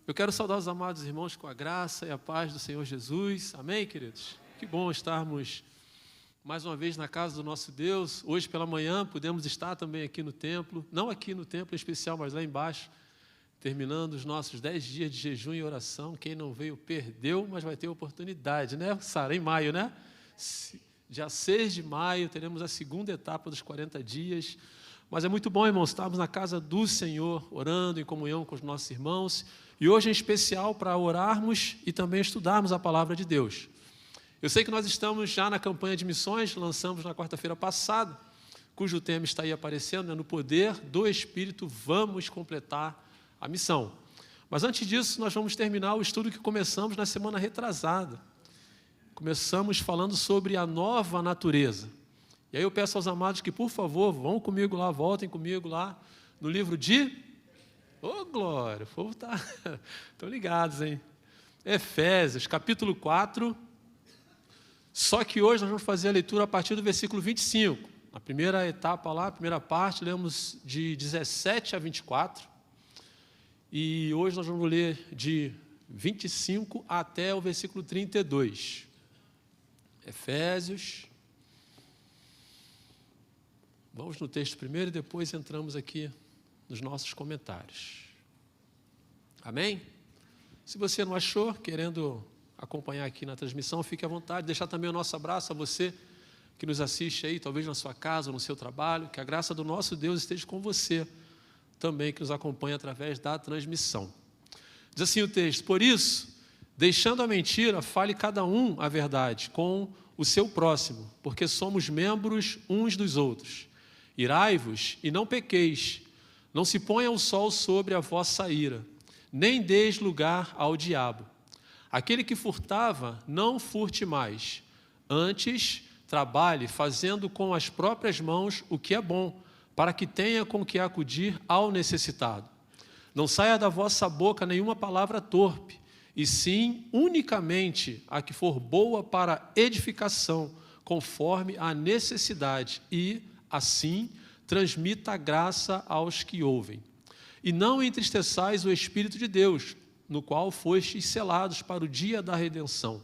Eu quero saudar os amados irmãos com a graça e a paz do Senhor Jesus. Amém, queridos? Que bom estarmos mais uma vez na casa do nosso Deus. Hoje pela manhã pudemos estar também aqui no templo, não aqui no templo em especial, mas lá embaixo, terminando os nossos 10 dias de jejum e oração. Quem não veio perdeu, mas vai ter oportunidade, né, Sara? Em maio, né? Dia 6 de maio teremos a segunda etapa dos 40 dias. Mas é muito bom, irmãos, estarmos na casa do Senhor, orando em comunhão com os nossos irmãos. E hoje em especial para orarmos e também estudarmos a palavra de Deus. Eu sei que nós estamos já na campanha de missões, lançamos na quarta-feira passada, cujo tema está aí aparecendo, né? No poder do Espírito, vamos completar a missão. Mas antes disso, nós vamos terminar o estudo que começamos na semana retrasada. Começamos falando sobre a nova natureza. E aí eu peço aos amados que, por favor, vão comigo lá, voltem comigo lá, no livro de... Ô, glória, o povo está... Estão ligados, hein? Efésios, capítulo 4. Só que hoje nós vamos fazer a leitura a partir do versículo 25. A primeira etapa lá, a primeira parte, lemos de 17 a 24. E hoje nós vamos ler de 25 até o versículo 32. Efésios. Vamos no texto primeiro e depois entramos aqui nos nossos comentários. Amém? Se você não achou, querendo acompanhar aqui na transmissão, fique à vontade. Deixar também o nosso abraço a você que nos assiste aí, talvez na sua casa ou no seu trabalho. Que a graça do nosso Deus esteja com você também, que nos acompanha através da transmissão. Diz assim o texto: por isso, deixando a mentira, fale cada um a verdade com o seu próximo, porque somos membros uns dos outros. Irai-vos e não pequeis, não se ponha o sol sobre a vossa ira, nem deis lugar ao diabo. Aquele que furtava, não furte mais, antes trabalhe fazendo com as próprias mãos o que é bom, para que tenha com que acudir ao necessitado. Não saia da vossa boca nenhuma palavra torpe, e sim unicamente a que for boa para edificação, conforme a necessidade, e assim, transmita a graça aos que ouvem. E não entristeçais o Espírito de Deus, no qual fostes selados para o dia da redenção.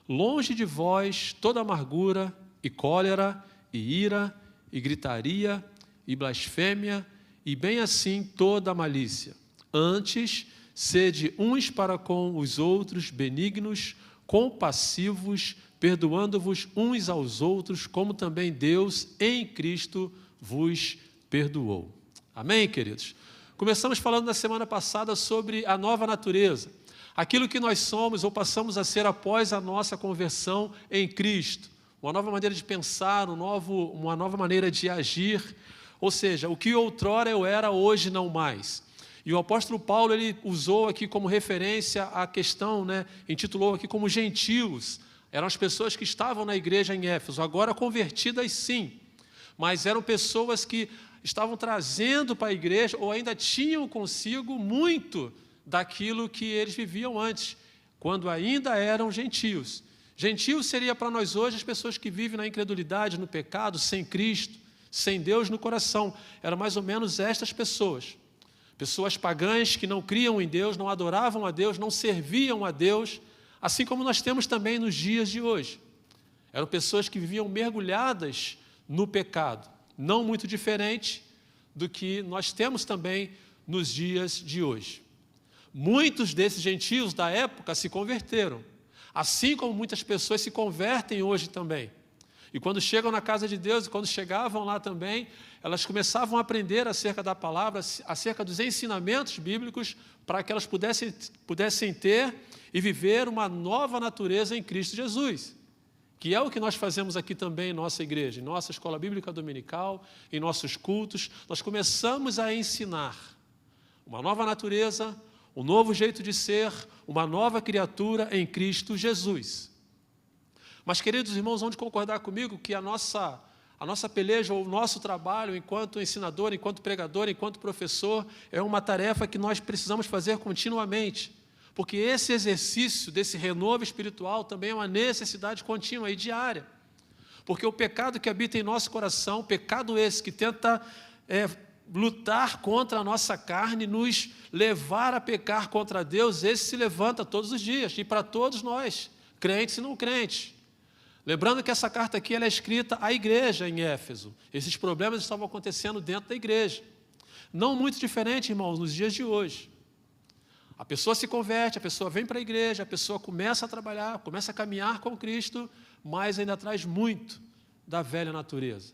Longe de vós toda amargura, e cólera, e ira, e gritaria, e blasfêmia, e bem assim toda malícia. Antes, sede uns para com os outros benignos, compassivos, perdoando-vos uns aos outros, como também Deus em Cristo vos perdoou. Amém, queridos? Começamos falando na semana passada sobre a nova natureza, aquilo que nós somos ou passamos a ser após a nossa conversão em Cristo, uma nova maneira de pensar, uma nova maneira de agir, ou seja, o que outrora eu era, hoje não mais. E o apóstolo Paulo, ele usou aqui como referência a questão, intitulou aqui como gentios. Eram as pessoas que estavam na igreja em Éfeso, agora convertidas sim, mas eram pessoas que estavam trazendo para a igreja, ou ainda tinham consigo muito daquilo que eles viviam antes, quando ainda eram gentios. Gentios seria para nós hoje as pessoas que vivem na incredulidade, no pecado, sem Cristo, sem Deus no coração. Eram mais ou menos estas pessoas. Pessoas pagãs que não criam em Deus, não adoravam a Deus, não serviam a Deus, assim como nós temos também nos dias de hoje. Eram pessoas que viviam mergulhadas no pecado, não muito diferente do que nós temos também nos dias de hoje. Muitos desses gentios da época se converteram, assim como muitas pessoas se convertem hoje também. E quando chegam na casa de Deus, e quando chegavam lá também, elas começavam a aprender acerca da palavra, acerca dos ensinamentos bíblicos, para que elas pudessem ter e viver uma nova natureza em Cristo Jesus, que é o que nós fazemos aqui também em nossa igreja, em nossa escola bíblica dominical, em nossos cultos. Nós começamos a ensinar uma nova natureza, um novo jeito de ser, uma nova criatura em Cristo Jesus. Mas, queridos irmãos, vão de concordar comigo que a nossa peleja, ou o nosso trabalho enquanto ensinador, enquanto pregador, enquanto professor, é uma tarefa que nós precisamos fazer continuamente. Porque esse exercício desse renovo espiritual também é uma necessidade contínua e diária. Porque o pecado que habita em nosso coração, pecado esse que tenta lutar contra a nossa carne, nos levar a pecar contra Deus, esse se levanta todos os dias, e para todos nós, crentes e não crentes. Lembrando que essa carta aqui ela é escrita à igreja em Éfeso. Esses problemas estavam acontecendo dentro da igreja. Não muito diferente, irmãos, nos dias de hoje. A pessoa se converte, a pessoa vem para a igreja, a pessoa começa a trabalhar, começa a caminhar com Cristo, mas ainda traz muito da velha natureza,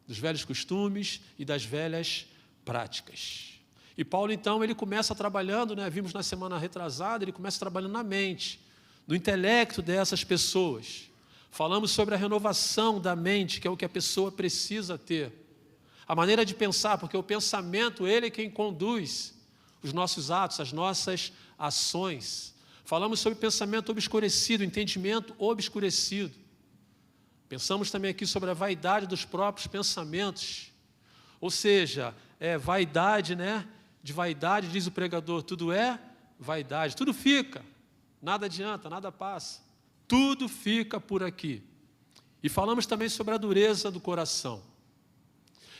dos velhos costumes e das velhas práticas. E Paulo, então, ele começa trabalhando, vimos na semana retrasada, ele começa trabalhando na mente, no intelecto dessas pessoas. Falamos sobre a renovação da mente, que é o que a pessoa precisa ter. A maneira de pensar, porque o pensamento, ele é quem conduz os nossos atos, as nossas ações. Falamos sobre pensamento obscurecido, entendimento obscurecido. Pensamos também aqui sobre a vaidade dos próprios pensamentos. Ou seja, vaidade, de vaidade, diz o pregador, tudo é vaidade, tudo fica, nada adianta, nada passa, tudo fica por aqui. E falamos também sobre a dureza do coração.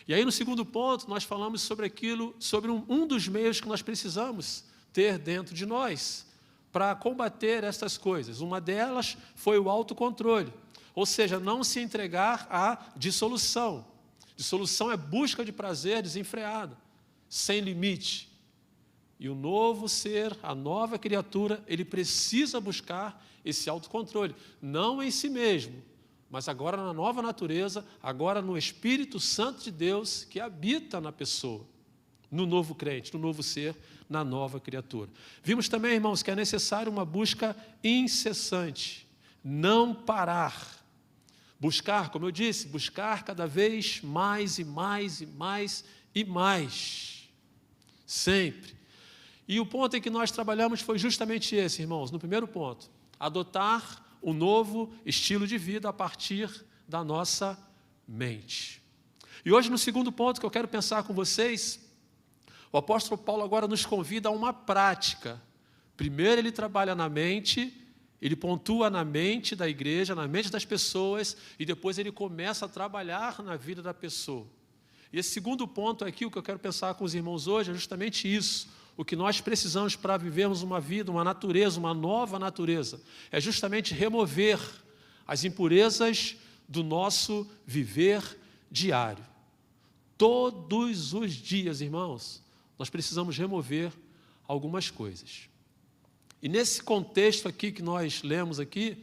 E aí no segundo ponto nós falamos sobre sobre um dos meios que nós precisamos ter dentro de nós para combater estas coisas. Uma delas foi o autocontrole, ou seja, não se entregar à dissolução. Dissolução é busca de prazer desenfreada, sem limite. E o novo ser, a nova criatura, ele precisa buscar esse autocontrole, não em si mesmo, mas agora na nova natureza, agora no Espírito Santo de Deus que habita na pessoa, no novo crente, no novo ser, na nova criatura. Vimos também, irmãos, que é necessário uma busca incessante, não parar. Buscar, como eu disse, buscar cada vez mais e mais e mais e mais. Sempre. E o ponto em que nós trabalhamos foi justamente esse, irmãos, no primeiro ponto. Adotar um novo estilo de vida a partir da nossa mente. E hoje, no segundo ponto que eu quero pensar com vocês, o apóstolo Paulo agora nos convida a uma prática. Primeiro ele trabalha na mente, ele pontua na mente da igreja, na mente das pessoas, e depois ele começa a trabalhar na vida da pessoa. E esse segundo ponto aqui, o que eu quero pensar com os irmãos hoje, é justamente isso. O que nós precisamos para vivermos uma vida, uma natureza, uma nova natureza, é justamente remover as impurezas do nosso viver diário. Todos os dias, irmãos, nós precisamos remover algumas coisas. E nesse contexto aqui que nós lemos aqui,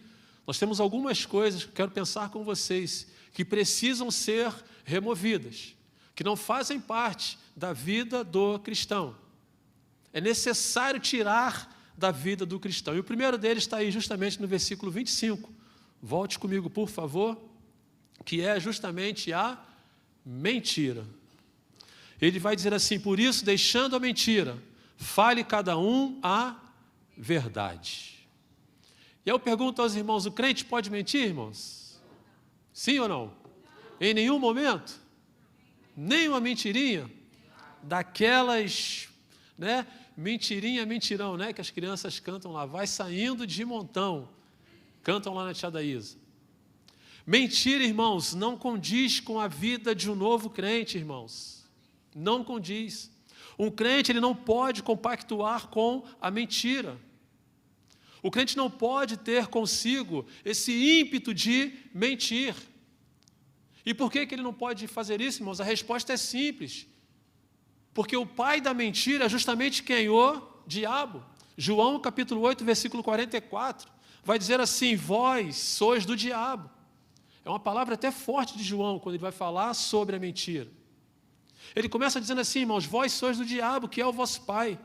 nós temos algumas coisas que eu quero pensar com vocês, que precisam ser removidas, que não fazem parte da vida do cristão. É necessário tirar da vida do cristão. E o primeiro deles está aí justamente no versículo 25. Volte comigo, por favor, que é justamente a mentira. Ele vai dizer assim: por isso, deixando a mentira, fale cada um a verdade. E eu pergunto aos irmãos, o crente pode mentir, irmãos? Sim ou não? Em nenhum momento? Nem uma mentirinha? Daquelas, mentirinha, mentirão, que as crianças cantam lá, vai saindo de montão, cantam lá na Tia Daísa. Mentira, irmãos, não condiz com a vida de um novo crente, irmãos. Não condiz. Um crente, ele não pode compactuar com a mentira. O crente não pode ter consigo esse ímpeto de mentir. E por que ele não pode fazer isso, irmãos? A resposta é simples. Porque o pai da mentira é justamente quem? O diabo. João capítulo 8, versículo 44, vai dizer assim: vós sois do diabo. É uma palavra até forte de João, quando ele vai falar sobre a mentira. Ele começa dizendo assim: irmãos, vós sois do diabo, que é o vosso pai,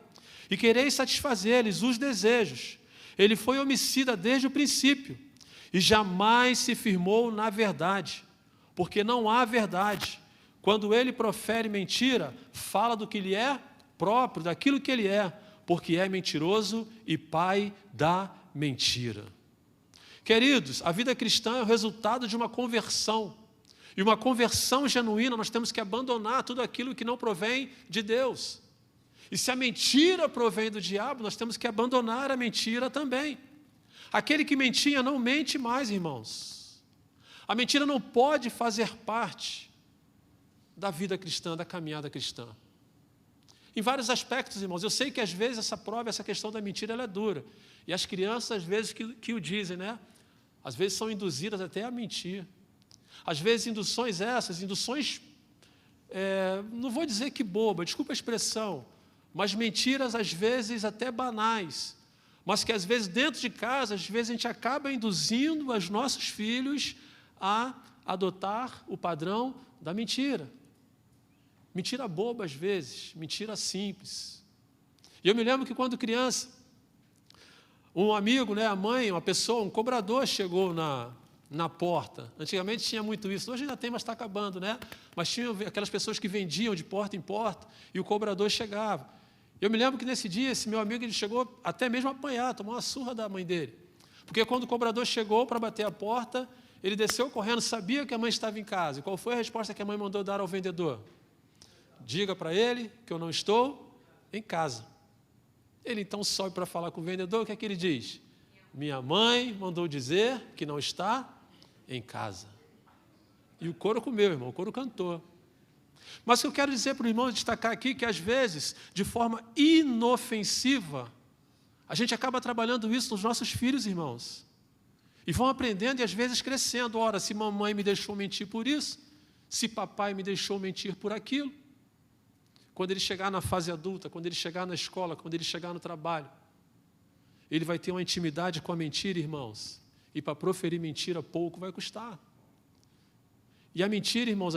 e quereis satisfazer-lhes os desejos. Ele foi homicida desde o princípio, e jamais se firmou na verdade, porque não há verdade. Quando ele profere mentira, fala do que lhe é próprio, daquilo que ele é, porque é mentiroso e pai da mentira. Queridos, a vida cristã é o resultado de uma conversão. E uma conversão genuína, nós temos que abandonar tudo aquilo que não provém de Deus. E se a mentira provém do diabo, nós temos que abandonar a mentira também. Aquele que mentia não mente mais, irmãos. A mentira não pode fazer parte da vida cristã, da caminhada cristã. Em vários aspectos, irmãos. Eu sei que às vezes essa prova, essa questão da mentira, ela é dura. E as crianças, às vezes, que o dizem, né? Às vezes são induzidas até a mentir. Às vezes, induções, não vou dizer que boba, desculpa a expressão, mas mentiras, às vezes, até banais, mas que, às vezes, dentro de casa, às vezes, a gente acaba induzindo os nossos filhos a adotar o padrão da mentira. Mentira boba, às vezes, mentira simples. E eu me lembro que, quando criança, um amigo, né, a mãe, uma pessoa, um cobrador chegou na porta. Antigamente tinha muito isso, hoje ainda tem, mas está acabando, né? Mas tinha aquelas pessoas que vendiam de porta em porta e o cobrador chegava. Eu me lembro que nesse dia, esse meu amigo, ele chegou até mesmo a apanhar, tomou uma surra da mãe dele. Porque quando o cobrador chegou para bater a porta, ele desceu correndo, sabia que a mãe estava em casa. E qual foi a resposta que a mãe mandou dar ao vendedor? Diga para ele que eu não estou em casa. Ele então sobe para falar com o vendedor, o que é que ele diz? Minha mãe mandou dizer que não está em casa. E o coro comeu, irmão, o coro cantou. Mas o que eu quero dizer para o irmão destacar aqui, que às vezes, de forma inofensiva, a gente acaba trabalhando isso nos nossos filhos, irmãos. E vão aprendendo e às vezes crescendo. Ora, se mamãe me deixou mentir por isso, se papai me deixou mentir por aquilo. Quando ele chegar na fase adulta, quando ele chegar na escola, quando ele chegar no trabalho, ele vai ter uma intimidade com a mentira, irmãos. E para proferir mentira, pouco vai custar. E a mentira, irmãos,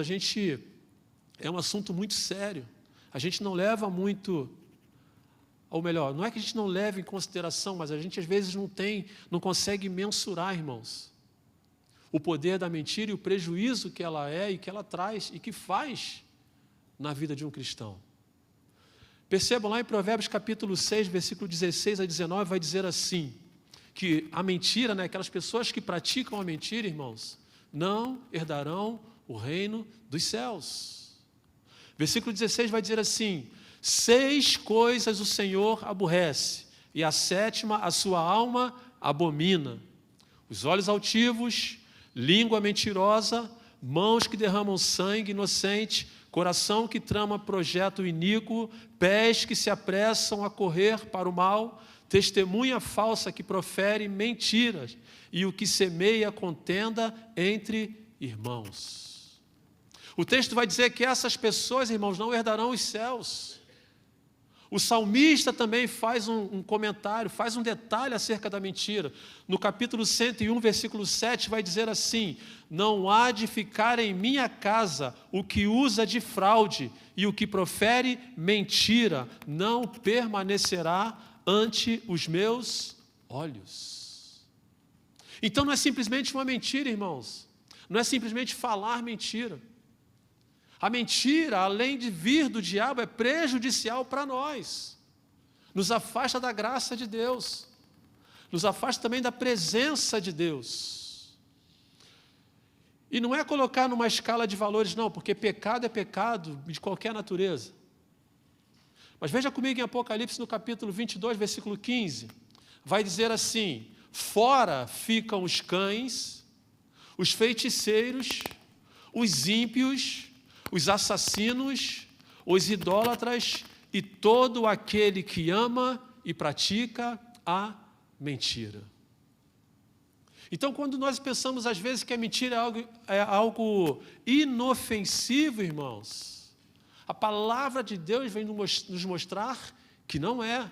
é um assunto muito sério. A gente não leva muito, ou melhor, não é que a gente não leve em consideração, mas a gente às vezes não consegue mensurar, irmãos, o poder da mentira e o prejuízo que ela é e que ela traz e que faz na vida de um cristão. Percebam lá em Provérbios capítulo 6, versículo 16 a 19, vai dizer assim, que a mentira, né, aquelas pessoas que praticam a mentira, irmãos, não herdarão o reino dos céus. Versículo 16 vai dizer assim, 6 coisas o Senhor aborrece, e a 7ª a sua alma abomina. Os olhos altivos, língua mentirosa, mãos que derramam sangue inocente, coração que trama projeto iníquo, pés que se apressam a correr para o mal, testemunha falsa que profere mentiras e o que semeia contenda entre irmãos. O texto vai dizer que essas pessoas, irmãos, não herdarão os céus. O salmista também faz um comentário, faz um detalhe acerca da mentira. No capítulo 101, versículo 7, vai dizer assim, não há de ficar em minha casa o que usa de fraude e o que profere mentira, não permanecerá ante os meus olhos. Então não é simplesmente uma mentira, irmãos. Não é simplesmente falar mentira. A mentira, além de vir do diabo, é prejudicial para nós. Nos afasta da graça de Deus. Nos afasta também da presença de Deus. E não é colocar numa escala de valores, não, porque pecado é pecado de qualquer natureza. Mas veja comigo em Apocalipse, no capítulo 22, versículo 15. Vai dizer assim, fora ficam os cães, os feiticeiros, os ímpios, os assassinos, os idólatras e todo aquele que ama e pratica a mentira. Então, quando nós pensamos às vezes que a mentira é algo inofensivo, irmãos, a palavra de Deus vem nos mostrar que não é.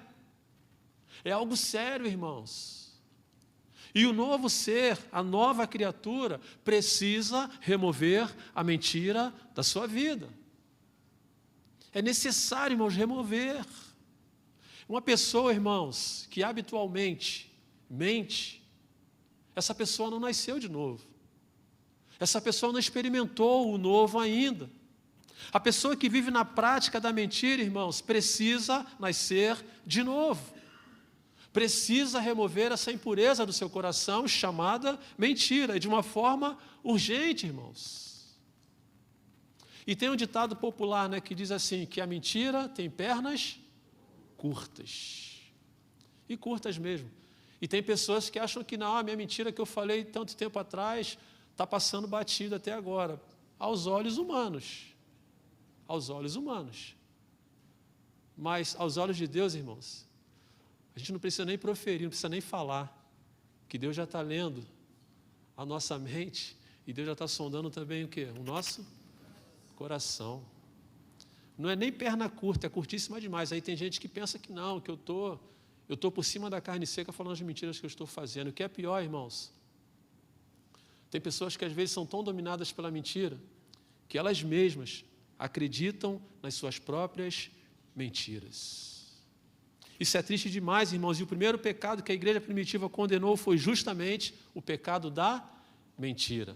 É algo sério, irmãos. E o novo ser, a nova criatura, precisa remover a mentira da sua vida. É necessário, irmãos, remover. Uma pessoa, irmãos, que habitualmente mente, essa pessoa não nasceu de novo. Essa pessoa não experimentou o novo ainda. A pessoa que vive na prática da mentira, irmãos, precisa nascer de novo. Precisa remover essa impureza do seu coração chamada mentira, e de uma forma urgente, irmãos. E tem um ditado popular, né, que diz assim, que a mentira tem pernas curtas. E curtas mesmo. E tem pessoas que acham que não, a minha mentira que eu falei tanto tempo atrás está passando batido até agora, aos olhos humanos. aos olhos humanos. Mas aos olhos de Deus, irmãos, a gente não precisa nem proferir, não precisa nem falar, que Deus já está lendo a nossa mente e Deus já está sondando também o quê? O nosso coração. Não é nem perna curta, é curtíssima demais. Aí tem gente que pensa que não, que eu tô por cima da carne seca falando as mentiras que eu estou fazendo. O que é pior, irmãos, tem pessoas que às vezes são tão dominadas pela mentira que elas mesmas acreditam nas suas próprias mentiras. Isso é triste demais, irmãos. E o primeiro pecado que a igreja primitiva condenou foi justamente o pecado da mentira.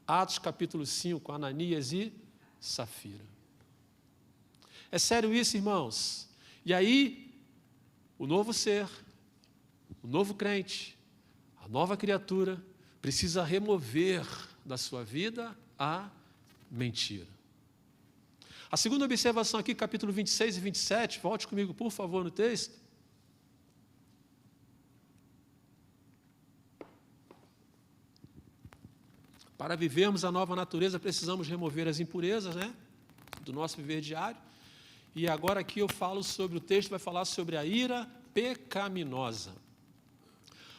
Atos capítulo 5, Ananias e Safira. É sério isso, irmãos? E aí, o novo ser, o novo crente, a nova criatura, precisa remover da sua vida a mentira. A segunda observação aqui, capítulo 26 e 27, volte comigo, por favor, no texto. Para vivermos a nova natureza, precisamos remover as impurezas, né, do nosso viver diário. E agora aqui eu falo sobre, o texto vai falar sobre a ira pecaminosa.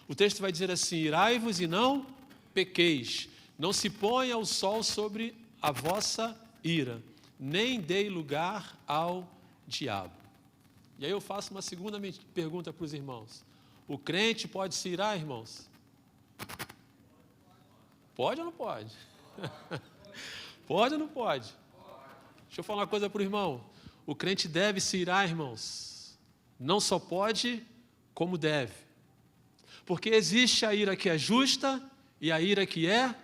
O texto vai dizer assim: irai-vos e não pequeis, não se ponha o sol sobre a vossa ira, nem dei lugar ao diabo. E aí eu faço uma segunda pergunta para os irmãos: o crente pode se irar, irmãos? Pode ou não pode? Pode ou não pode? Deixa eu falar uma coisa para o irmão. O crente deve se irar, irmãos. Não só pode, como deve. Porque existe a ira que é justa e a ira que é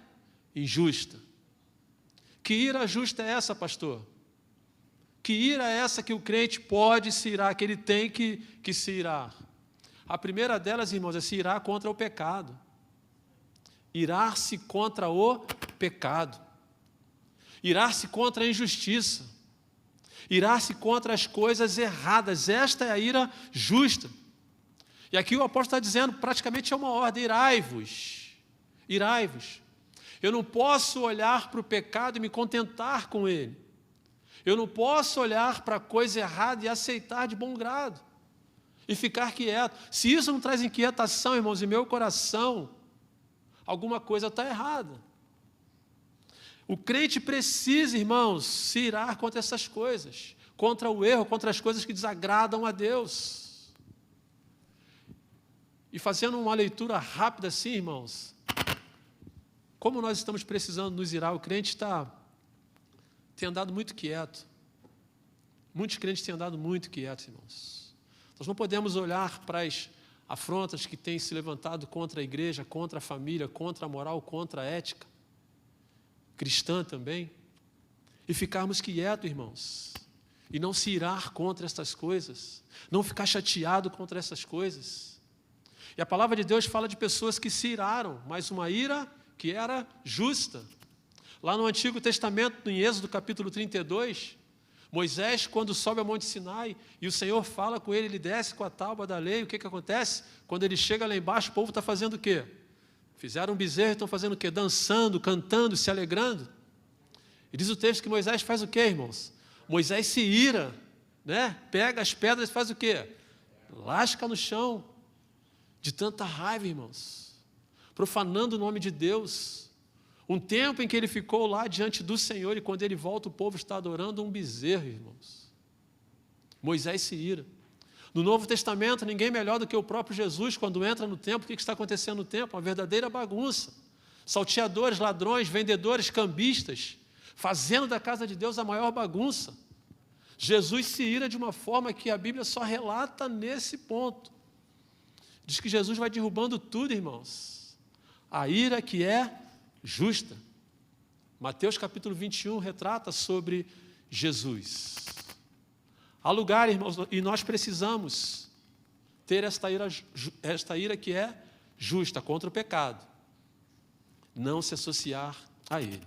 injusta. Que ira justa é essa, pastor? Que ira é essa que o crente pode se irar, que ele tem que se irar? A primeira delas, irmãos, é se irar contra o pecado. Irar-se contra o pecado. Irar-se contra a injustiça. Irar-se contra as coisas erradas. Esta é a ira justa. E aqui o apóstolo está dizendo, praticamente é uma ordem: irai-vos. Irai-vos. Eu não posso olhar para o pecado e me contentar com ele. Eu não posso olhar para a coisa errada e aceitar de bom grado. E ficar quieto. Se isso não traz inquietação, irmãos, em meu coração, alguma coisa está errada. O crente precisa, irmãos, se irar contra essas coisas, contra o erro, contra as coisas que desagradam a Deus. E fazendo uma leitura rápida assim, irmãos, como nós estamos precisando nos irar, o crente tem andado muito quieto. Muitos crentes têm andado muito quietos, irmãos. Nós não podemos olhar para as afrontas que têm se levantado contra a igreja, contra a família, contra a moral, contra a ética cristã também, e ficarmos quietos, irmãos, e não se irar contra estas coisas, não ficar chateado contra essas coisas. E a palavra de Deus fala de pessoas que se iraram, mas uma ira que era justa. Lá no Antigo Testamento, em Êxodo capítulo 32, Moisés, quando sobe ao Monte Sinai, e o Senhor fala com ele, ele desce com a tábua da lei, o que acontece? Quando ele chega lá embaixo, o povo está fazendo o quê? Fizeram um bezerro e estão fazendo o quê? Dançando, cantando, se alegrando. E diz o texto que Moisés faz o quê, irmãos? Moisés se ira, né? Pega as pedras e faz o quê? Lasca no chão, de tanta raiva, irmãos, profanando o nome de Deus. Um tempo em que ele ficou lá diante do Senhor, e quando ele volta, o povo está adorando um bezerro, irmãos. Moisés se ira. No Novo Testamento, ninguém melhor do que o próprio Jesus, quando entra no templo, o que está acontecendo no templo? Uma verdadeira bagunça. Salteadores, ladrões, vendedores, cambistas, fazendo da casa de Deus a maior bagunça. Jesus se ira de uma forma que a Bíblia só relata nesse ponto. Diz que Jesus vai derrubando tudo, irmãos. A ira que é justa. Mateus capítulo 21 retrata sobre Jesus. Há lugar, irmãos, e nós precisamos ter esta ira que é justa contra o pecado. Não se associar a ele.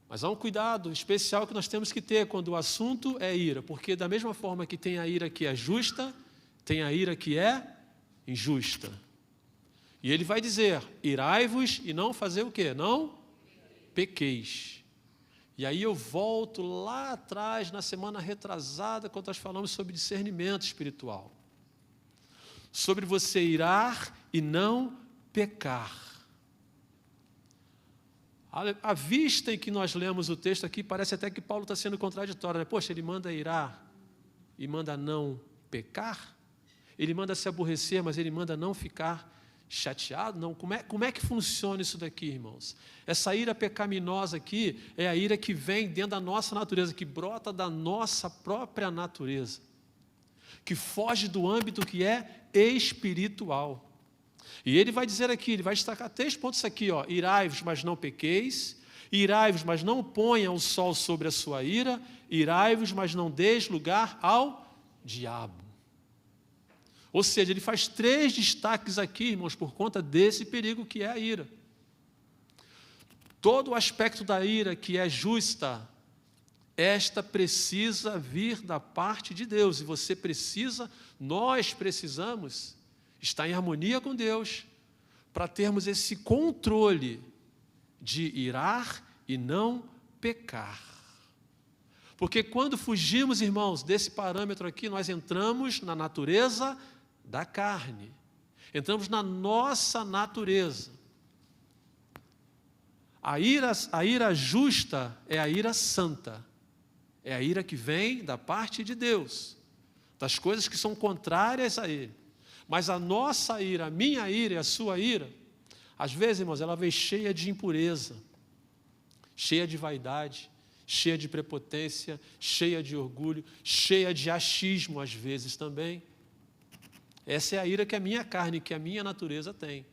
Mas há um cuidado especial que nós temos que ter quando o assunto é ira, porque da mesma forma que tem a ira que é justa, tem a ira que é injusta. E ele vai dizer: irai-vos e não fazer o quê? Não pequeis. E aí eu volto lá atrás, na semana retrasada, quando nós falamos sobre discernimento espiritual. Sobre você irar e não pecar. À vista em que nós lemos o texto aqui, parece até que Paulo está sendo contraditório, né? Poxa, ele manda irar e manda não pecar? Ele manda se aborrecer, mas ele manda não ficar chateado? Não, como é que funciona isso daqui, irmãos? Essa ira pecaminosa aqui é a ira que vem dentro da nossa natureza, que brota da nossa própria natureza, que foge do âmbito que é espiritual. E ele vai dizer aqui, ele vai destacar 3 pontos aqui, ó: irai-vos, mas não pequeis; irai-vos, mas não ponha o sol sobre a sua ira; irai-vos, mas não deis lugar ao diabo. Ou seja, ele faz 3 destaques aqui, irmãos, por conta desse perigo que é a ira. Todo o aspecto da ira que é justa, esta precisa vir da parte de Deus, e você precisa, nós precisamos estar em harmonia com Deus, para termos esse controle de irar e não pecar. Porque quando fugimos, irmãos, desse parâmetro aqui, nós entramos na natureza da carne, entramos na nossa natureza. A ira justa é a ira santa, é a ira que vem da parte de Deus, das coisas que são contrárias a Ele. Mas a nossa ira, a minha ira e a sua ira, às vezes, irmãos, ela vem cheia de impureza, cheia de vaidade, cheia de prepotência, cheia de orgulho, cheia de achismo, às vezes também. Essa é a ira que a minha carne, que a minha natureza tem.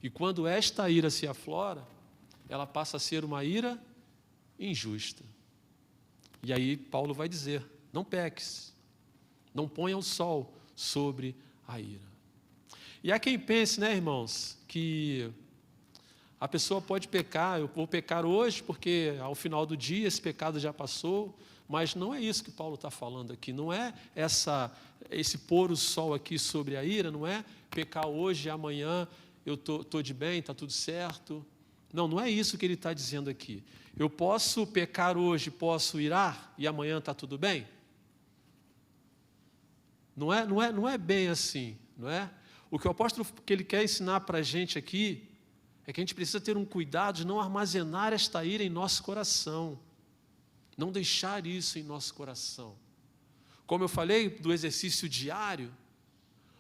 E quando esta ira se aflora, ela passa a ser uma ira injusta. E aí Paulo vai dizer: não peques, não ponha o sol sobre a ira. E há quem pense, né, irmãos, que a pessoa pode pecar, eu vou pecar hoje porque ao final do dia esse pecado já passou, mas não é isso que Paulo está falando aqui, não é esse pôr o sol aqui sobre a ira, não é pecar hoje e amanhã eu estou de bem, está tudo certo. Não é isso que ele está dizendo aqui. Eu posso pecar hoje, posso irar e amanhã está tudo bem? Não é bem assim, não é? O que o apóstolo que ele quer ensinar para a gente aqui é que a gente precisa ter um cuidado de não armazenar esta ira em nosso coração, não deixar isso em nosso coração. Como eu falei do exercício diário,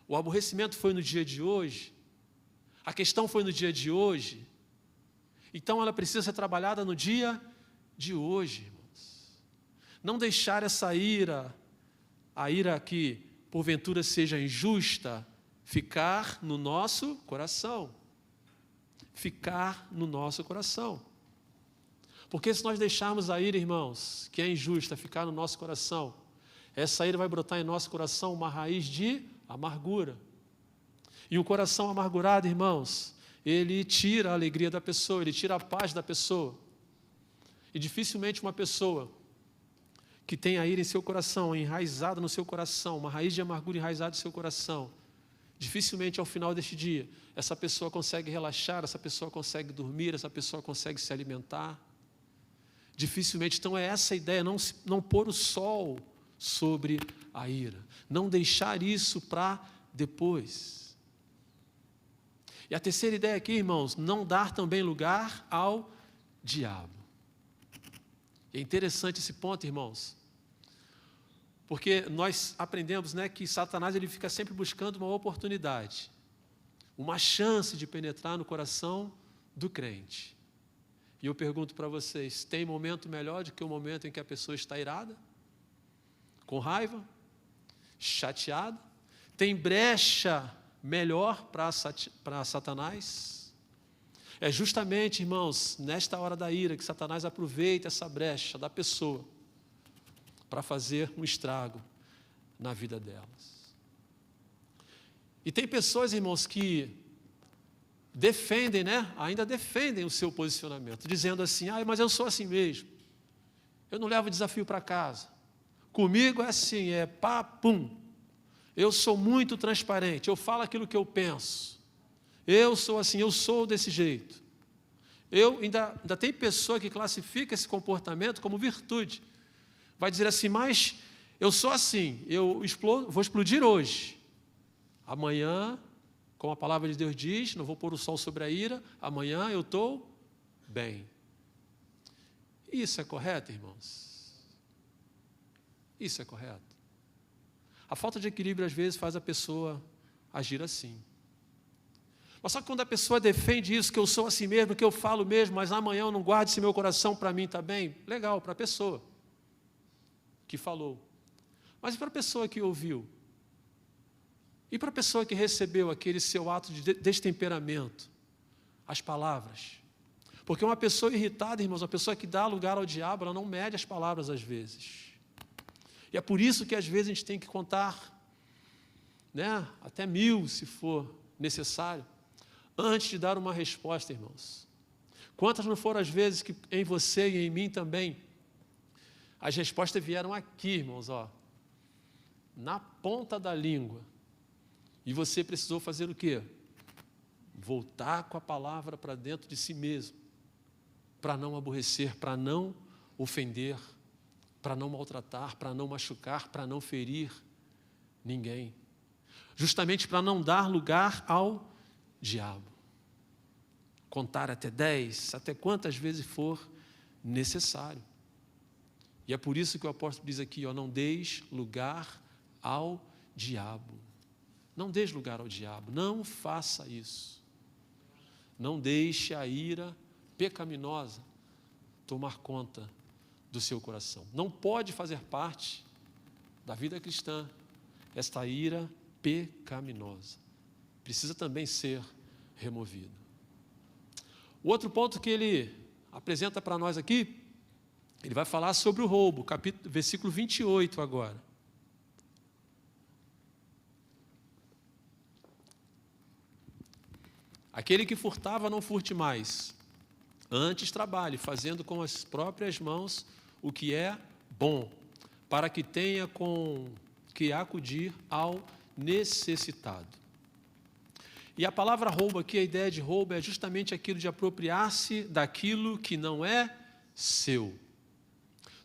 o aborrecimento foi no dia de hoje, a questão foi no dia de hoje, então ela precisa ser trabalhada no dia de hoje, irmãos. Não deixar essa ira, a ira que porventura seja injusta, ficar no nosso coração. Ficar no nosso coração. Porque se nós deixarmos a ira, irmãos, que é injusta, ficar no nosso coração, essa ira vai brotar em nosso coração uma raiz de amargura. E um coração amargurado, irmãos, ele tira a alegria da pessoa, ele tira a paz da pessoa. E dificilmente uma pessoa que tem a ira em seu coração, enraizada no seu coração, uma raiz de amargura enraizada no seu coração, dificilmente ao final deste dia, essa pessoa consegue relaxar, essa pessoa consegue dormir, essa pessoa consegue se alimentar. Dificilmente, então é essa a ideia, não pôr o sol sobre a ira, não deixar isso para depois. E a terceira ideia aqui, irmãos, não dar também lugar ao diabo. E é interessante esse ponto, irmãos, porque nós aprendemos, né, que Satanás ele fica sempre buscando uma oportunidade, uma chance de penetrar no coração do crente. E eu pergunto para vocês, tem momento melhor do que o momento em que a pessoa está irada? Com raiva? Chateada? Tem brecha melhor para Satanás? É justamente, irmãos, nesta hora da ira que Satanás aproveita essa brecha da pessoa para fazer um estrago na vida delas. E tem pessoas, irmãos, que defendem, né? Ainda defendem o seu posicionamento, dizendo assim: mas eu sou assim mesmo, eu não levo desafio para casa, comigo é assim, é pá, pum, eu sou muito transparente, eu falo aquilo que eu penso, eu sou assim, eu sou desse jeito, Ainda tem pessoa que classifica esse comportamento como virtude. Vai dizer assim, mas eu sou assim, vou explodir hoje. Amanhã, como a palavra de Deus diz, não vou pôr o sol sobre a ira, amanhã eu estou bem. Isso é correto, irmãos? Isso é correto? A falta de equilíbrio, às vezes, faz a pessoa agir assim. Mas só que quando a pessoa defende isso, que eu sou assim mesmo, que eu falo mesmo, mas amanhã eu não guardo esse meu coração para mim, está bem? Legal, para a pessoa que falou. Mas e para a pessoa que ouviu? E para a pessoa que recebeu aquele seu ato de destemperamento? As palavras. Porque uma pessoa irritada, irmãos, uma pessoa que dá lugar ao diabo, ela não mede as palavras às vezes. E é por isso que às vezes a gente tem que contar, né, até 1000, se for necessário, antes de dar uma resposta, irmãos. Quantas não foram as vezes que em você e em mim também, as respostas vieram aqui, irmãos, ó, na ponta da língua. E você precisou fazer o quê? Voltar com a palavra para dentro de si mesmo, para não aborrecer, para não ofender, para não maltratar, para não machucar, para não ferir ninguém. Justamente para não dar lugar ao diabo. Contar até 10, até quantas vezes for necessário. E é por isso que o apóstolo diz aqui, ó, não deis lugar ao diabo. Não deis lugar ao diabo, não faça isso. Não deixe a ira pecaminosa tomar conta do seu coração. Não pode fazer parte da vida cristã esta ira pecaminosa. Precisa também ser removida. O outro ponto que ele apresenta para nós aqui, ele vai falar sobre o roubo, versículo 28 agora. Aquele que furtava, não furte mais. Antes trabalhe, fazendo com as próprias mãos o que é bom, para que tenha com que acudir ao necessitado. E a palavra roubo aqui, a ideia de roubo é justamente aquilo de apropriar-se daquilo que não é seu.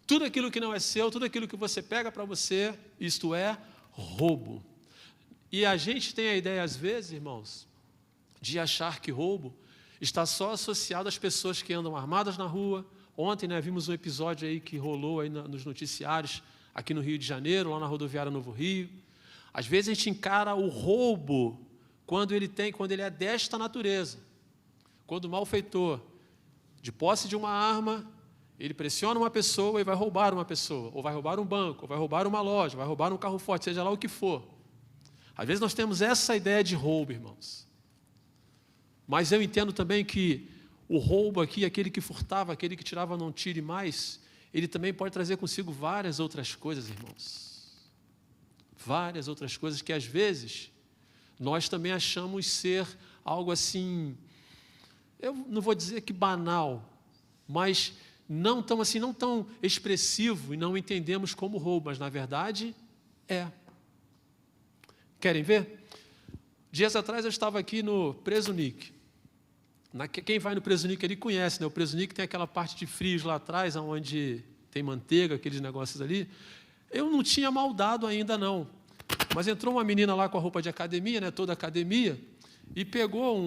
Tudo aquilo que não é seu, tudo aquilo que você pega para você, isto é roubo. E a gente tem a ideia, às vezes, irmãos, de achar que roubo está só associado às pessoas que andam armadas na rua. Ontem, né, vimos um episódio aí que rolou aí nos noticiários aqui no Rio de Janeiro, lá na rodoviária Novo Rio. Às vezes a gente encara o roubo quando ele é desta natureza. Quando o malfeitor, de posse de uma arma, ele pressiona uma pessoa e vai roubar uma pessoa, ou vai roubar um banco, ou vai roubar uma loja, vai roubar um carro forte, seja lá o que for. Às vezes nós temos essa ideia de roubo, irmãos. Mas eu entendo também que o roubo aqui, aquele que furtava, aquele que tirava, não tire mais, ele também pode trazer consigo várias outras coisas, irmãos. Várias outras coisas que, às vezes, nós também achamos ser algo assim, eu não vou dizer que banal, mas não tão assim, não tão expressivo, e não entendemos como roubo, mas, na verdade, é. Querem ver? Dias atrás eu estava aqui no Presunic. Quem vai no Presunic ali conhece, né? O Presunic tem aquela parte de frios lá atrás, onde tem manteiga, aqueles negócios ali. Eu não tinha maldado ainda, não. Mas entrou uma menina lá com a roupa de academia, né? Toda academia, e pegou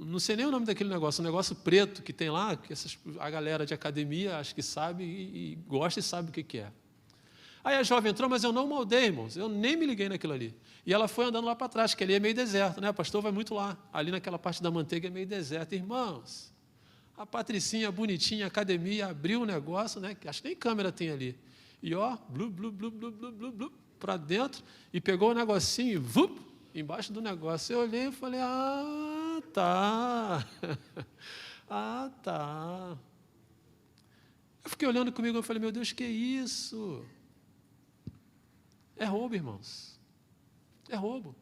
não sei nem o nome daquele negócio, um negócio preto que tem lá, que a galera de academia acho que sabe e gosta e sabe o que é. Aí a jovem entrou, mas eu não moldei, irmãos, eu nem me liguei naquilo ali. E ela foi andando lá para trás, que ali é meio deserto, né? O pastor vai muito lá. Ali naquela parte da manteiga é meio deserto. Irmãos, a Patricinha, bonitinha, academia, abriu o negócio, né? Acho que nem câmera tem ali. E ó, blu, blu, blu, blu, blu, blu, blu, para dentro, e pegou o negocinho e vup, embaixo do negócio. Eu olhei e falei, ah, tá. Ah, tá. Eu fiquei olhando comigo e falei, meu Deus, que isso? É roubo, irmãos. É roubo.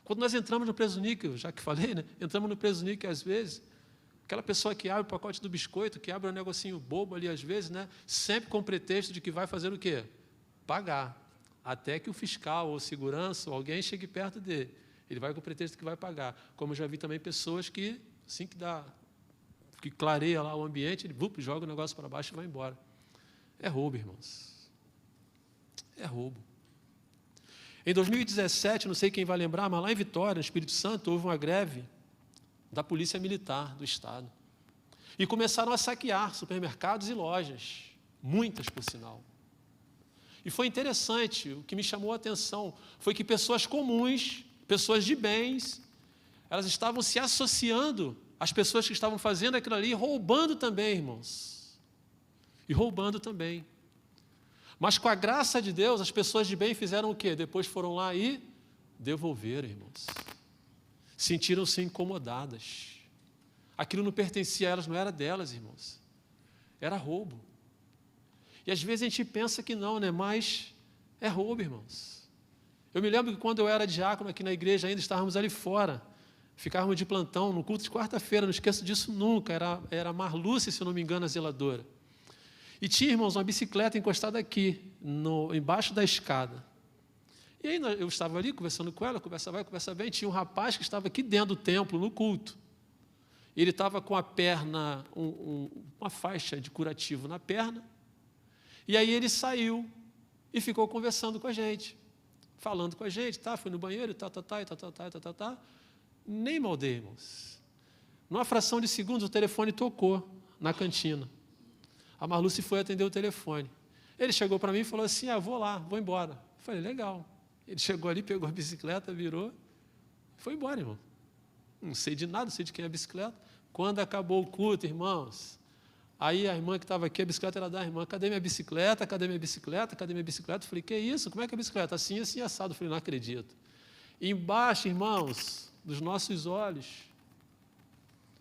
Quando nós entramos no Presunic, já que falei, né? Entramos no Presunic às vezes, aquela pessoa que abre o pacote do biscoito, que abre um negocinho bobo ali às vezes, né? Sempre com o pretexto de que vai fazer o quê? Pagar. Até que o fiscal ou segurança ou alguém chegue perto dele. Ele vai com o pretexto que vai pagar. Como eu já vi também pessoas que, assim que que clareia lá o ambiente, ele joga o negócio para baixo e vai embora. É roubo, irmãos. É roubo. Em 2017, não sei quem vai lembrar, mas lá em Vitória, no Espírito Santo, houve uma greve da Polícia Militar do Estado. E começaram a saquear supermercados e lojas, muitas por sinal. E foi interessante, o que me chamou a atenção foi que pessoas comuns, pessoas de bens, elas estavam se associando às pessoas que estavam fazendo aquilo ali, roubando também, irmãos. E roubando também. Mas com a graça de Deus, as pessoas de bem fizeram o quê? Depois foram lá e devolveram, irmãos. Sentiram-se incomodadas. Aquilo não pertencia a elas, não era delas, irmãos. Era roubo. E às vezes a gente pensa que não, né? Mas é roubo, irmãos. Eu me lembro que quando eu era diácono aqui na igreja, ainda estávamos ali fora. Ficávamos de plantão no culto de quarta-feira, não esqueço disso nunca. Era a Marluce, se eu não me engano, a zeladora. E tinha, irmãos, uma bicicleta encostada aqui, embaixo da escada. E aí eu estava ali conversando com ela, conversa vai, conversa vem. Tinha um rapaz que estava aqui dentro do templo, no culto. Ele estava com a perna, uma faixa de curativo na perna. E aí ele saiu e ficou conversando com a gente, falando com a gente, foi no banheiro, tá. Nem maldei, irmãos. Numa fração de segundos, o telefone tocou na cantina. A Marluce foi atender o telefone. Ele chegou para mim e falou assim, vou lá, vou embora. Eu falei, legal. Ele chegou ali, pegou a bicicleta, virou, foi embora, irmão. Não sei de nada, não sei de quem é a bicicleta. Quando acabou o culto, irmãos, aí a irmã que estava aqui, a bicicleta era da irmã, cadê minha bicicleta, cadê minha bicicleta, cadê minha bicicleta? Eu falei, que isso? Como é que é a bicicleta? Assim, assim, assado. Eu falei, não acredito. E embaixo, irmãos, dos nossos olhos,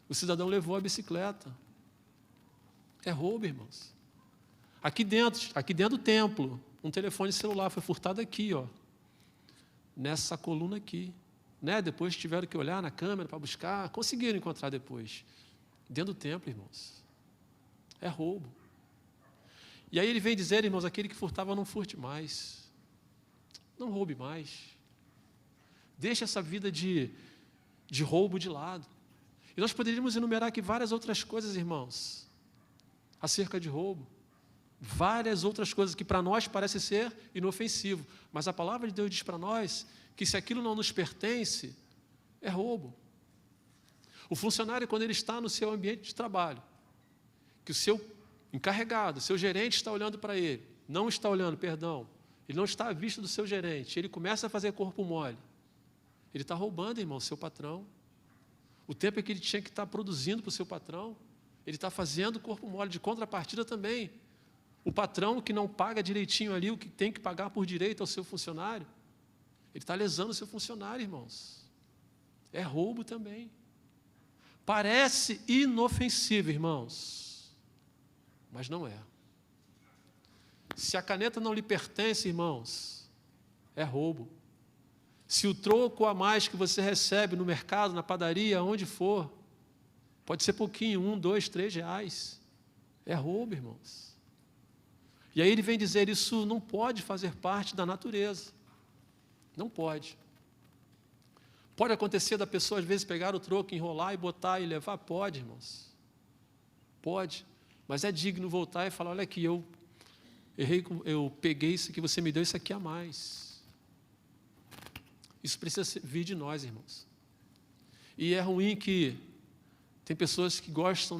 o cidadão levou a bicicleta. É roubo, irmãos. Aqui dentro do templo, um telefone celular foi furtado aqui, nessa coluna aqui. Depois tiveram que olhar na câmera para buscar, conseguiram encontrar depois. Dentro do templo, irmãos. É roubo. E aí ele vem dizer, irmãos, aquele que furtava não furte mais. Não roube mais. Deixe essa vida de roubo de lado. E nós poderíamos enumerar aqui várias outras coisas, irmãos, acerca de roubo. Várias outras coisas que para nós parece ser inofensivo. Mas a palavra de Deus diz para nós que se aquilo não nos pertence, é roubo. O funcionário, quando ele está no seu ambiente de trabalho, que o seu encarregado, o seu gerente está olhando para ele, não está olhando, perdão, ele não está à vista do seu gerente, ele começa a fazer corpo mole. Ele está roubando, irmão, o seu patrão. O tempo em que ele tinha que estar produzindo para o seu patrão, ele está fazendo corpo mole. De contrapartida também, o patrão que não paga direitinho ali o que tem que pagar por direito ao seu funcionário, ele está lesando o seu funcionário, irmãos. É roubo também. Parece inofensivo, irmãos, mas não é. Se a caneta não lhe pertence, irmãos, é roubo. Se o troco a mais que você recebe no mercado, na padaria, onde for, pode ser pouquinho, 1, 2, 3 reais, é roubo, irmãos. E aí ele vem dizer, isso não pode fazer parte da natureza. Não pode. Pode acontecer da pessoa, às vezes, pegar o troco, enrolar e botar e levar? Pode, irmãos. Pode. Mas é digno voltar e falar, olha aqui, eu errei, eu peguei isso que você me deu, isso aqui a mais. Isso precisa vir de nós, irmãos. E é ruim que tem pessoas que gostam,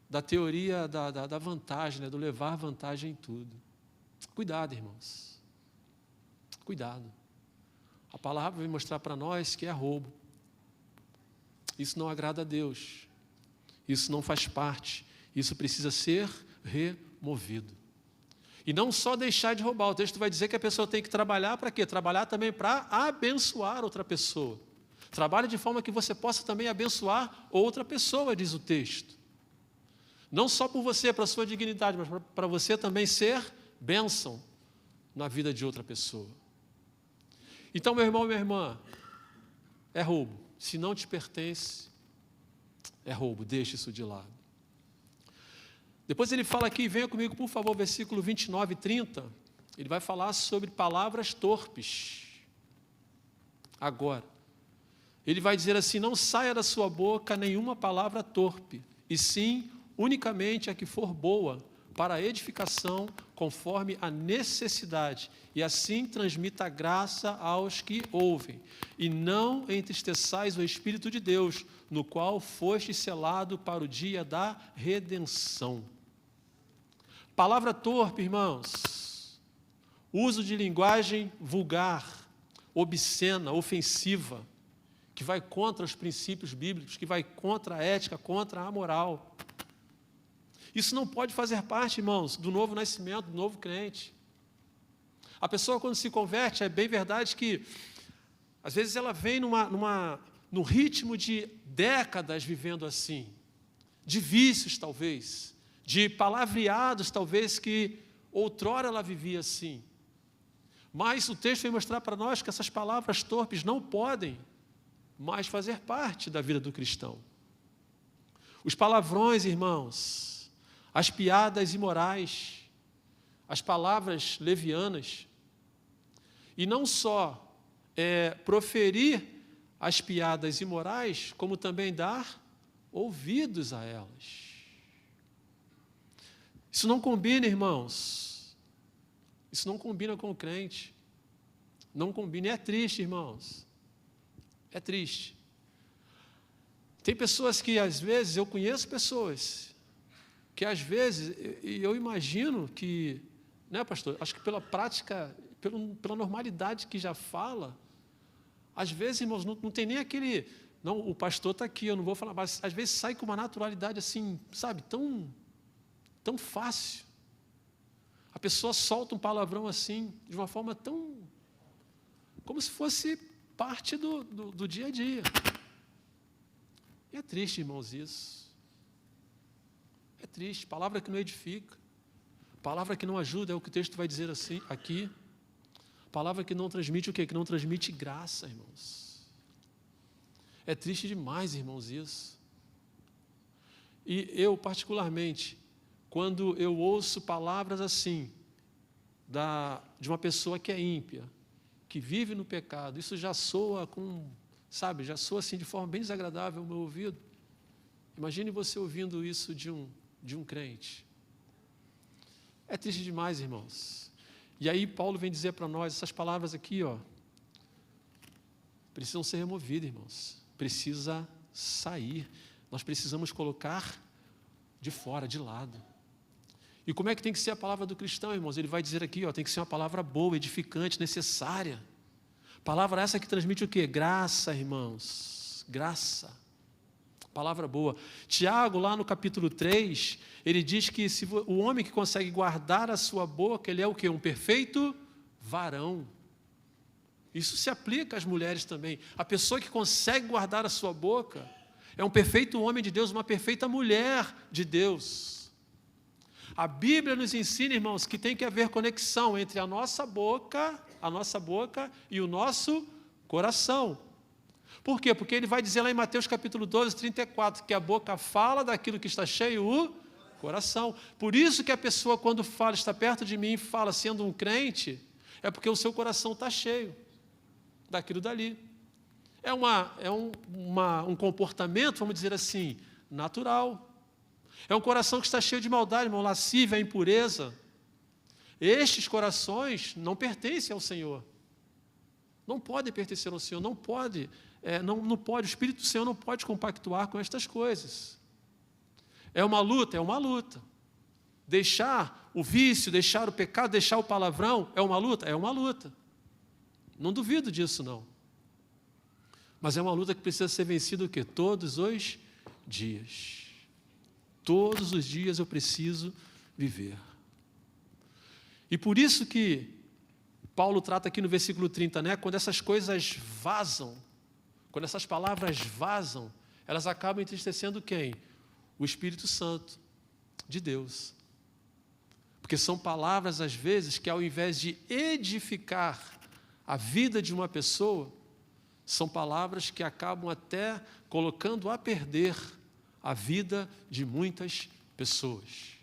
da teoria da vantagem, do levar vantagem em tudo. Cuidado, irmãos. Cuidado. A palavra vai mostrar para nós que é roubo. Isso não agrada a Deus. Isso não faz parte. Isso precisa ser removido. E não só deixar de roubar. O texto vai dizer que a pessoa tem que trabalhar para quê? Trabalhar também para abençoar outra pessoa. Trabalhe de forma que você possa também abençoar outra pessoa, diz o texto. Não só por você, para a sua dignidade, mas para você também ser bênção na vida de outra pessoa. Então, meu irmão, minha irmã, é roubo. Se não te pertence, é roubo. Deixe isso de lado. Depois ele fala aqui, venha comigo, por favor, versículo 29 e 30. Ele vai falar sobre palavras torpes. Agora, ele vai dizer assim, não saia da sua boca nenhuma palavra torpe. e sim unicamente a que for boa, para a edificação conforme a necessidade, e assim transmita a graça aos que ouvem. E não entristeçais o Espírito de Deus, no qual foste selado para o dia da redenção. Palavra torpe, irmãos. Uso de linguagem vulgar, obscena, ofensiva, que vai contra os princípios bíblicos, que vai contra a ética, contra a moral. Isso não pode fazer parte, irmãos, do novo nascimento, do novo crente. A pessoa, quando se converte, é bem verdade que, às vezes, ela vem num ritmo de décadas vivendo assim, de vícios, talvez, de palavreados, talvez, que outrora ela vivia assim. Mas o texto vem mostrar para nós que essas palavras torpes não podem mais fazer parte da vida do cristão. Os palavrões, irmãos, as piadas imorais, as palavras levianas, e não só proferir as piadas imorais, como também dar ouvidos a elas. Isso não combina, irmãos. Isso não combina com o crente. Não combina. E é triste, irmãos. É triste. Tem pessoas que, às vezes, eu conheço pessoas que, às vezes, eu imagino que, né, pastor? Acho que pela prática, pela normalidade que já fala, às vezes, irmãos, não tem nem aquele... Não, o pastor está aqui, eu não vou falar, mas às vezes sai com uma naturalidade assim, sabe, tão fácil. A pessoa solta um palavrão assim, de uma forma tão... como se fosse parte do dia a dia. E é triste, irmãos, isso. É triste. Palavra que não edifica. Palavra que não ajuda, é o que o texto vai dizer assim, aqui. Palavra que não transmite o quê? Que não transmite graça, irmãos. É triste demais, irmãos, isso. E eu, particularmente, quando eu ouço palavras assim, de uma pessoa que é ímpia, que vive no pecado, isso já soa já soa assim de forma bem desagradável ao meu ouvido. Imagine você ouvindo isso de um crente. É triste demais, irmãos. E aí Paulo vem dizer para nós, essas palavras aqui, precisam ser removidas, irmãos. Precisa sair. Nós precisamos colocar de fora, de lado. E como é que tem que ser a palavra do cristão, irmãos? Ele vai dizer aqui, tem que ser uma palavra boa, edificante, necessária. Palavra essa que transmite o quê? Graça, irmãos. Graça. Palavra boa. Tiago, lá no capítulo 3, ele diz que o homem que consegue guardar a sua boca, ele é o quê? Um perfeito varão. Isso se aplica às mulheres também. A pessoa que consegue guardar a sua boca é um perfeito homem de Deus, uma perfeita mulher de Deus. A Bíblia nos ensina, irmãos, que tem que haver conexão entre a nossa boca e o nosso coração. Por quê? Porque ele vai dizer lá em Mateus capítulo 12, 34, que a boca fala daquilo que está cheio o coração. Por isso que a pessoa, quando fala, está perto de mim e fala sendo um crente, é porque o seu coração está cheio daquilo dali. É um comportamento, vamos dizer assim, natural. É um coração que está cheio de maldade, irmão, lascívia, impureza. Estes corações não pertencem ao Senhor. Não podem pertencer ao Senhor, não pode, o Espírito do Senhor não pode compactuar com estas coisas. É uma luta, Deixar o vício, deixar o pecado, deixar o palavrão, é uma luta? É uma luta. Não duvido disso, não. Mas é uma luta que precisa ser vencida o quê? Todos os dias. Todos os dias eu preciso viver. E por isso que Paulo trata aqui no versículo 30, né? Quando essas coisas vazam, quando essas palavras vazam, elas acabam entristecendo quem? O Espírito Santo de Deus. Porque são palavras, às vezes, que ao invés de edificar a vida de uma pessoa, são palavras que acabam até colocando a perder a vida de muitas pessoas.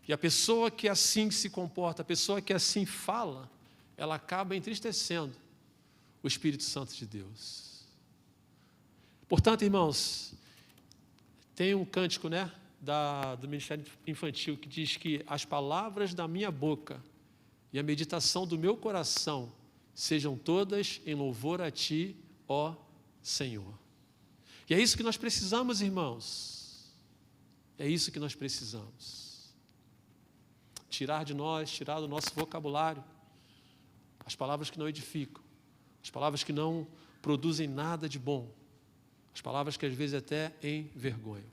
E a pessoa que assim se comporta, a pessoa que assim fala, ela acaba entristecendo o Espírito Santo de Deus. Portanto, irmãos, Tem um cântico, né, do Ministério Infantil, que diz que as palavras da minha boca e a meditação do meu coração sejam todas em louvor a Ti, ó Senhor. E é isso que nós precisamos, irmãos. É isso que nós precisamos. Tirar de nós, tirar do nosso vocabulário as palavras que não edificam, as palavras que não produzem nada de bom, as palavras que às vezes até envergonham.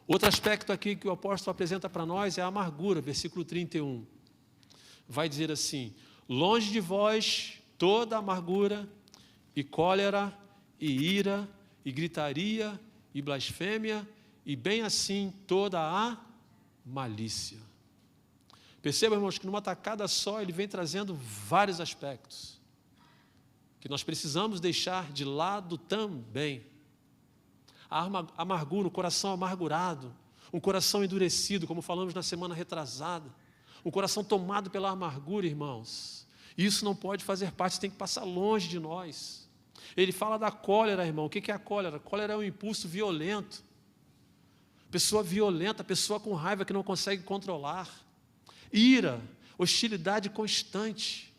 Outro aspecto aqui que o apóstolo apresenta para nós é a amargura, versículo 31. Vai dizer assim: longe de vós toda amargura e cólera e ira e gritaria e blasfêmia e bem assim toda a malícia. Perceba, irmãos, que numa tacada só ele vem trazendo vários aspectos que nós precisamos deixar de lado também. A amargura, o coração amargurado, um coração endurecido, como falamos na semana retrasada, um coração tomado pela amargura, irmãos. Isso não pode fazer parte, tem que passar longe de nós. Ele fala da cólera, irmão. O que é a cólera? A cólera é um impulso violento. Pessoa violenta, pessoa com raiva que não consegue controlar. Ira, hostilidade constante.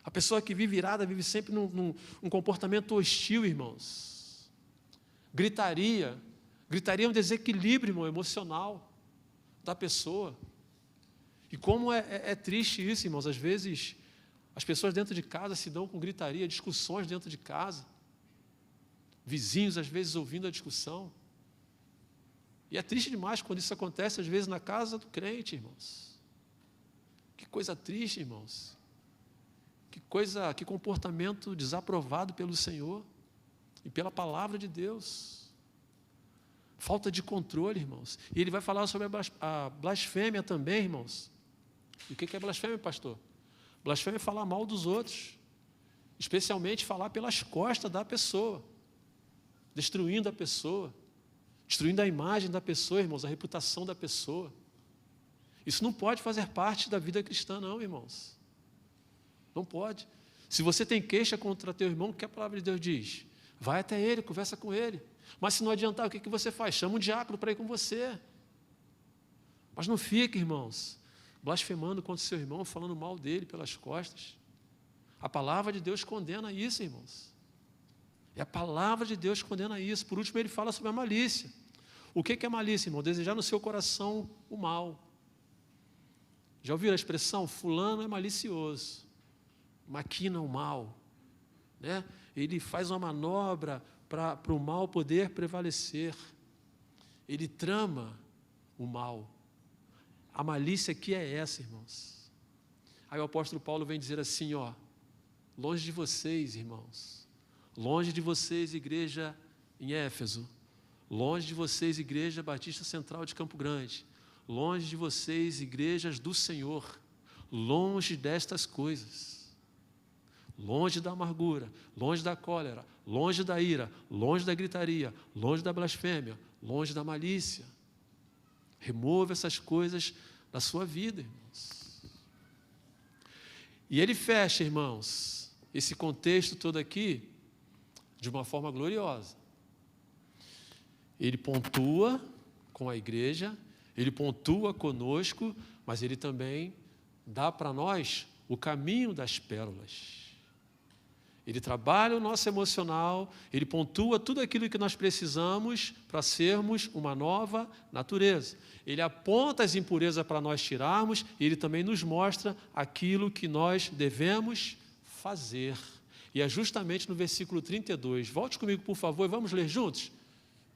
A pessoa que vive irada vive sempre num comportamento hostil, irmãos. Gritaria é um desequilíbrio, irmão, emocional da pessoa. E como é triste isso, irmãos. Às vezes, as pessoas dentro de casa se dão com gritaria, discussões dentro de casa. Vizinhos, às vezes, ouvindo a discussão. E é triste demais quando isso acontece, às vezes, na casa do crente, irmãos. Que coisa triste, irmãos. Que comportamento desaprovado pelo Senhor e pela palavra de Deus. Falta de controle, irmãos. E ele vai falar sobre a blasfêmia também, irmãos. E o que é blasfêmia, pastor? Blasfêmia é falar mal dos outros, especialmente falar pelas costas da pessoa, destruindo a pessoa, destruindo a imagem da pessoa, irmãos, a reputação da pessoa. Isso não pode fazer parte da vida cristã, não, irmãos. Não pode. Se você tem queixa contra teu irmão, o que a palavra de Deus diz? Vai até ele, conversa com ele. Mas se não adiantar, o que você faz? Chama um diácono para ir com você. Mas não fique, irmãos, blasfemando contra o seu irmão, falando mal dele pelas costas. A palavra de Deus condena isso, irmãos. E a palavra de Deus condena isso. Por último, ele fala sobre a malícia. O que é malícia, irmão? Desejar no seu coração o mal. Já ouviram a expressão? Fulano é malicioso, maquina o mal, né? Ele faz uma manobra para o mal poder prevalecer. Ele trama o mal. A malícia aqui é essa, irmãos. Aí o apóstolo Paulo vem dizer assim, longe de vocês, irmãos, longe de vocês, igreja em Éfeso, longe de vocês, igreja Batista Central de Campo Grande, longe de vocês, igrejas do Senhor, longe destas coisas, longe da amargura, longe da cólera, longe da ira, longe da gritaria, longe da blasfêmia, longe da malícia. Remova essas coisas da sua vida, irmãos. E ele fecha, irmãos, esse contexto todo aqui de uma forma gloriosa. Ele pontua com a igreja, ele pontua conosco, mas ele também dá para nós o caminho das pérolas. Ele trabalha o nosso emocional, ele pontua tudo aquilo que nós precisamos para sermos uma nova natureza. Ele aponta as impurezas para nós tirarmos, e ele também nos mostra aquilo que nós devemos fazer. E é justamente no versículo 32. Volte comigo, por favor, e vamos ler juntos?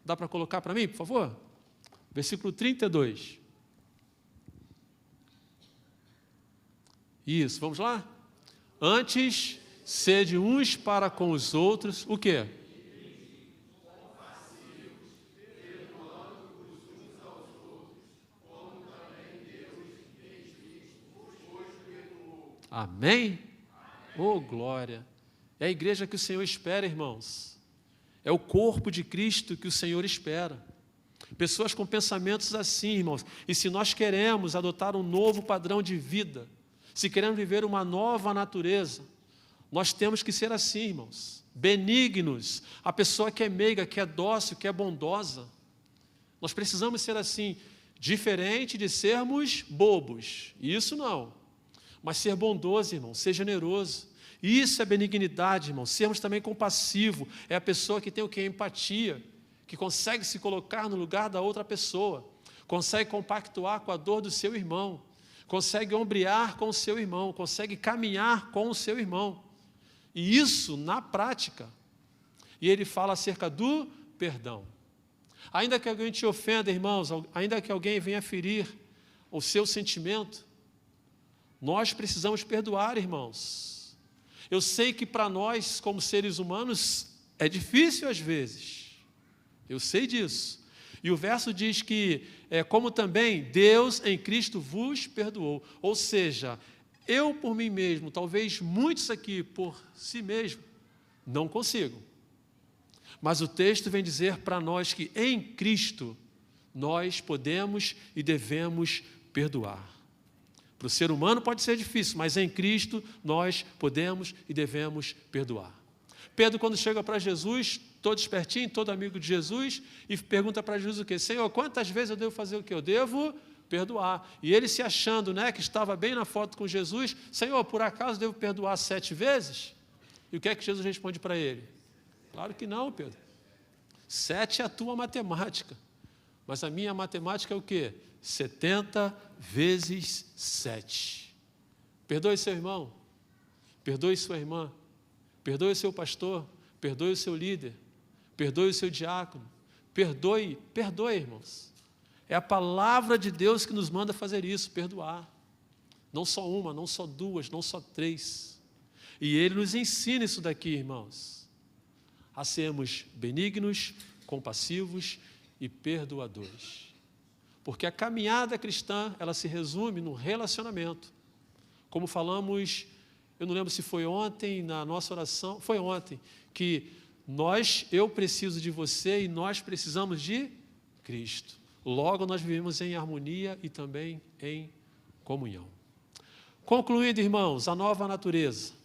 Dá para colocar para mim, por favor? Versículo 32. Isso, vamos lá? Antes, sede uns para com os outros, o quê? Amém? Oh, glória! É a igreja que o Senhor espera, irmãos. É o corpo de Cristo que o Senhor espera. Pessoas com pensamentos assim, irmãos. E se nós queremos adotar um novo padrão de vida, se queremos viver uma nova natureza, nós temos que ser assim, irmãos. Benignos. A pessoa que é meiga, que é dócil, que é bondosa. Nós precisamos ser assim, diferente de sermos bobos. Isso não. Mas ser bondoso, irmão, ser generoso. Isso é benignidade, irmão. Sermos também compassivo. É a pessoa que tem o que? Empatia, que consegue se colocar no lugar da outra pessoa, consegue compactuar com a dor do seu irmão, consegue ombrear com o seu irmão, consegue caminhar com o seu irmão. E isso na prática. E ele fala acerca do perdão. Ainda que alguém te ofenda, irmãos, ainda que alguém venha ferir o seu sentimento, nós precisamos perdoar, irmãos. Eu sei que para nós, como seres humanos, é difícil às vezes. Eu sei disso. E o verso diz que, como também Deus em Cristo vos perdoou. Ou seja, eu por mim mesmo, talvez muitos aqui por si mesmo, não consigo. Mas o texto vem dizer para nós que em Cristo nós podemos e devemos perdoar. Para o ser humano pode ser difícil, mas em Cristo nós podemos e devemos perdoar. Pedro, quando chega para Jesus, todo espertinho, todo amigo de Jesus, e pergunta para Jesus o quê? Senhor, quantas vezes eu devo fazer o quê? Eu devo perdoar. E ele se achando, que estava bem na foto com Jesus, Senhor, por acaso devo perdoar 7 vezes? E o que é que Jesus responde para ele? Claro que não, Pedro. 7 é a tua matemática. Mas a minha matemática é o quê? 70 vezes 7. Perdoe seu irmão. Perdoe sua irmã. Perdoe seu pastor. Perdoe o seu líder. Perdoe o seu diácono. Perdoe, irmãos. É a palavra de Deus que nos manda fazer isso, perdoar. Não só uma, não só 2, não só 3. E Ele nos ensina isso daqui, irmãos. A sermos benignos, compassivos e perdoadores. Porque a caminhada cristã, ela se resume no relacionamento. Como falamos, eu não lembro se foi ontem, na nossa oração, foi ontem, que eu preciso de você e nós precisamos de Cristo. Logo, nós vivemos em harmonia e também em comunhão. Concluindo, irmãos, a nova natureza.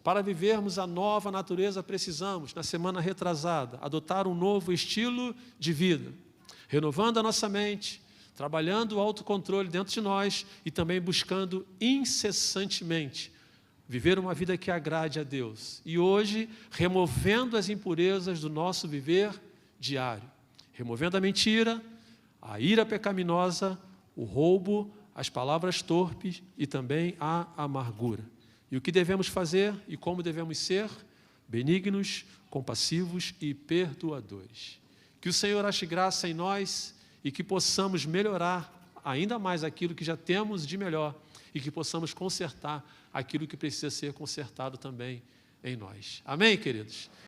Para vivermos a nova natureza, precisamos, na semana retrasada, adotar um novo estilo de vida, renovando a nossa mente, trabalhando o autocontrole dentro de nós e também buscando incessantemente viver uma vida que agrade a Deus. E hoje, removendo as impurezas do nosso viver diário, removendo a mentira, a ira pecaminosa, o roubo, as palavras torpes e também a amargura. E o que devemos fazer e como devemos ser? Benignos, compassivos e perdoadores. Que o Senhor ache graça em nós e que possamos melhorar ainda mais aquilo que já temos de melhor e que possamos consertar aquilo que precisa ser consertado também em nós. Amém, queridos?